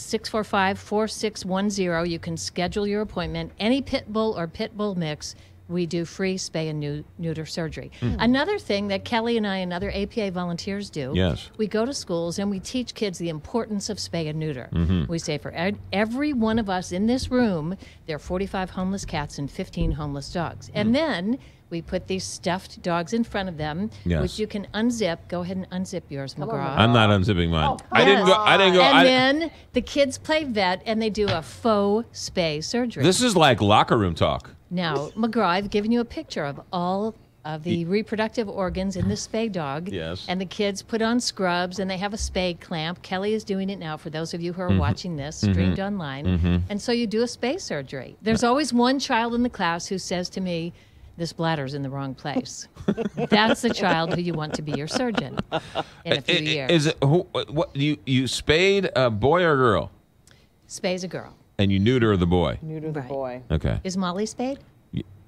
645-4610. You can schedule your appointment. Any pit bull or pit bull mix, we do free spay and neuter surgery. Another thing that Kelly and I and other APA volunteers do, we go to schools and we teach kids the importance of spay and neuter. We say for every one of us in this room, there are 45 homeless cats and 15 homeless dogs. And then we put these stuffed dogs in front of them, which you can unzip. Go ahead and unzip yours, McGraw. I'm not unzipping mine. Oh, I didn't go. And then the kids play vet, and they do a faux spay surgery. This is like locker room talk. Now, McGraw, I've given you a picture of all of the reproductive organs in the spay dog. And the kids put on scrubs, and they have a spay clamp. Kelly is doing it now for those of you who are watching this, streamed online. And so you do a spay surgery. There's always one child in the class who says to me, this bladder's in the wrong place. That's the child who you want to be your surgeon in a few years. Is it what you spayed a boy or a girl? Spay's a girl. And you neuter the boy. Neuter the boy. Okay. Is Molly spayed?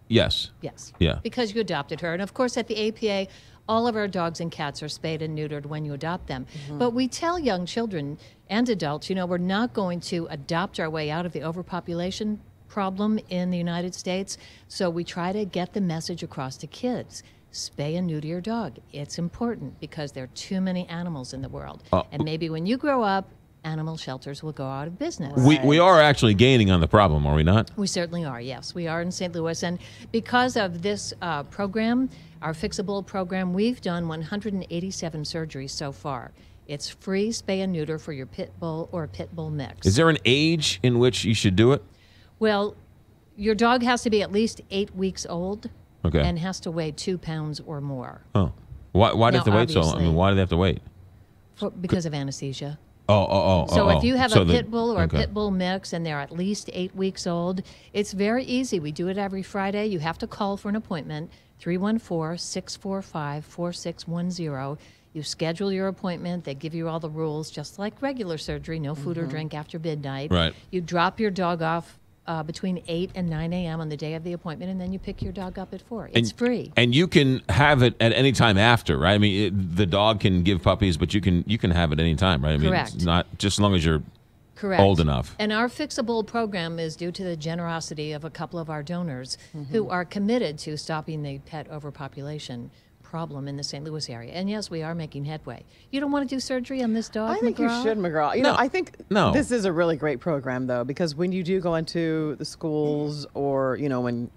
Yes. Yes. Yeah. Because you adopted her. And of course, at the APA, all of our dogs and cats are spayed and neutered when you adopt them. But we tell young children and adults, we're not going to adopt our way out of the overpopulation problem in the United States. So we try to get the message across to kids. Spay and neuter your dog. It's important because there are too many animals in the world. And maybe when you grow up, animal shelters will go out of business. We are actually gaining on the problem, are we not? We certainly are, yes. We are in St. Louis. And because of this program, our Fixable program, we've done 187 surgeries so far. It's free spay and neuter for your pit bull or pit bull mix. Is there an age in which you should do it? Well, your dog has to be at least 8 weeks old Okay. and has to weigh 2 pounds or more. Oh. Why do they have to wait so long? I mean, why do they have to wait? Because of anesthesia. So if you have a pit bull or a pit bull mix and they're at least 8 weeks old, it's very easy. We do it every Friday. You have to call for an appointment, 314-645-4610. You schedule your appointment. They give you all the rules, just like regular surgery, no food or drink after midnight. Right. You drop your dog off between 8 and 9 a.m. on the day of the appointment, and then you pick your dog up at 4. It's free. And you can have it at any time after, right? I mean, the dog can give puppies, but you can have it any time, right? I mean, Correct. It's not just as long as you're Correct. old enough. And our Fixable program is due to the generosity of a couple of our donors who are committed to stopping the pet overpopulation problem in the St. Louis area. And yes, we are making headway. You don't want to do surgery on this dog, I think McGraw? you should, McGraw. I think this is a really great program, though, because when you do go into the schools or, when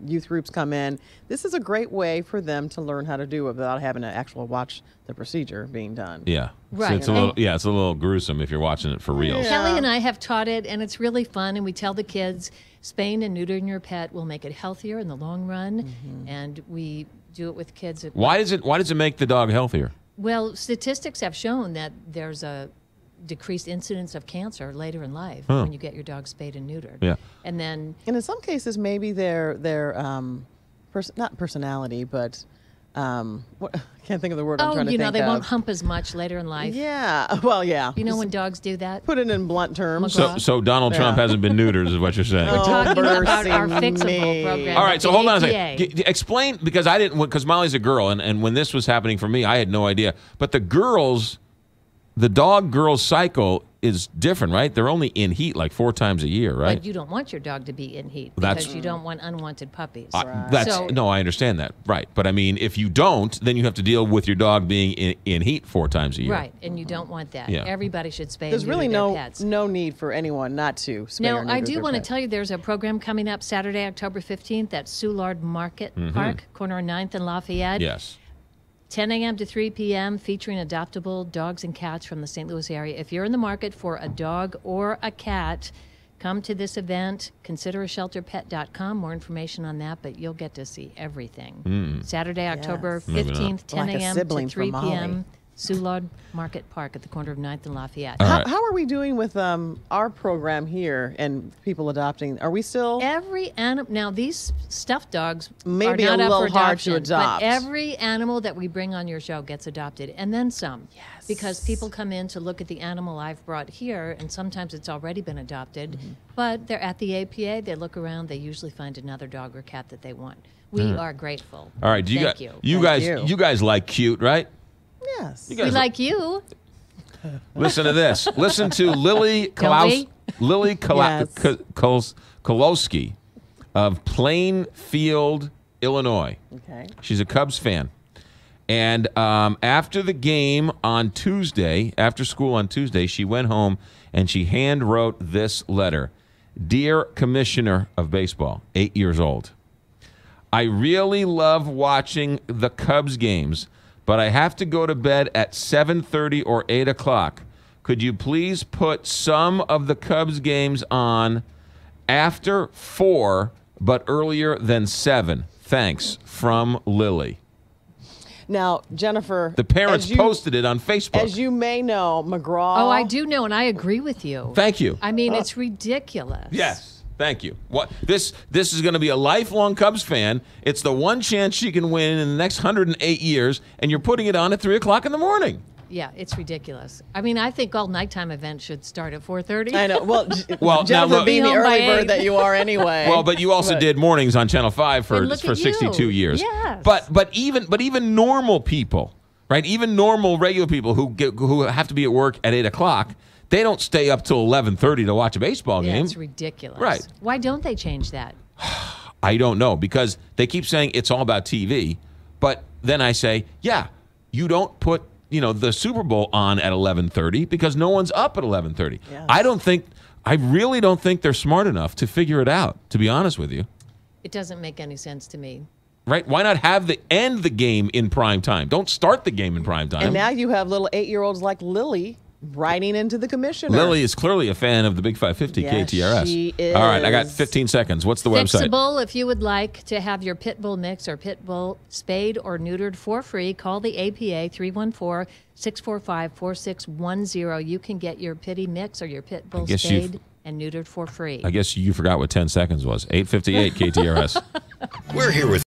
youth groups come in, this is a great way for them to learn how to do it without having to actually watch the procedure being done. Yeah. Right. So it's a little gruesome if you're watching it for real. Yeah. Kelly and I have taught it, and it's really fun, and we tell the kids, spaying and neutering your pet will make it healthier in the long run, and we do it with kids. Why does it make the dog healthier? Well, statistics have shown that there's a decreased incidence of cancer later in life when you get your dog spayed and neutered. Yeah. And in some cases, maybe their not personality, but I can't think of the word I'm trying to think of. they won't hump as much later in life. Yeah. Well, yeah. When dogs do that? Put it in blunt terms. So Donald Trump hasn't been neutered, is what you're saying. We're talking about our Fixable program. All right, so hold on a second. Explain, because Molly's a girl, and when this was happening for me, I had no idea. But the dog-girl cycle is different, right? They're only in heat like 4 times a year, right? But you don't want your dog to be in heat because you don't want unwanted puppies. No, I understand that, right? But I mean, if you don't, then you have to deal with your dog being in heat 4 times a year, right? And you don't want that. Yeah. Everybody should spay. There's and really neuter their pets. no need for anyone not to spay Now, or neuter I do their want to pet. tell you there's a program coming up Saturday, October 15th at Soulard Market Park, corner of 9th and Lafayette. Yes. 10 a.m. to 3 p.m., featuring adoptable dogs and cats from the St. Louis area. If you're in the market for a dog or a cat, come to this event. ConsiderAShelterPet.com. More information on that, but you'll get to see everything. Saturday, October 15th, 10 a.m. to 3 p.m., Soulard Market Park at the corner of 9th and Lafayette. How are we doing with our program here and people adopting? Are we still? Every animal. Now, these stuffed dogs Maybe are not a little up for hard to adoption, adopt. but every animal that we bring on your show gets adopted, and then some. Yes. Because people come in to look at the animal I've brought here, and sometimes it's already been adopted, but they're at the APA, they look around, they usually find another dog or cat that they want. We are grateful. All right, Thank you. You guys like cute, right? Yes. We like you. Listen to this. Listen to Lily Kolowski of Plainfield, Illinois. Okay. She's a Cubs fan. And after the game on Tuesday, after school on Tuesday, she went home and she hand wrote this letter. Dear Commissioner of Baseball, 8 years old. I really love watching the Cubs games, but I have to go to bed at 7:30 or 8 o'clock. Could you please put some of the Cubs games on after 4, but earlier than 7? Thanks, from Lily. Now, Jennifer, the parents posted it on Facebook. As you may know, McGraw. Oh, I do know, and I agree with you. Thank you. I mean, it's ridiculous. Yes, thank you. What this is going to be a lifelong Cubs fan. It's the one chance she can win in the next 108 years, and you're putting it on at 3 o'clock in the morning. Yeah, it's ridiculous. I mean, I think all nighttime events should start at 4:30. I know. Well, Jennifer, now, being the early bird that you are anyway. Well, but you also did mornings on Channel 5 for 62 years. Yes. But even normal people, right? Even normal regular people who have to be at work at 8 o'clock, they don't stay up till 11:30 to watch a baseball game. It's ridiculous. Right. Why don't they change that? I don't know, because they keep saying it's all about TV, but then I say, yeah, you don't put the Super Bowl on at 11:30 because no one's up at 11:30. Yes. I really don't think they're smart enough to figure it out, to be honest with you. It doesn't make any sense to me. Right? Why not end the game in prime time? Don't start the game in prime time. And now you have little 8-year-olds like Lily writing into the commissioner. Lily is clearly a fan of the Big 550 KTRS. She is. All right, I got 15 seconds. What's the website? Fixable. If you would like to have your pit bull mix or pit bull spayed or neutered for free, call the APA 314-645-4610. You can get your pitty mix or your pit bull spayed and neutered for free. I guess you forgot what 10 seconds was. 8:58 KTRS. We're here with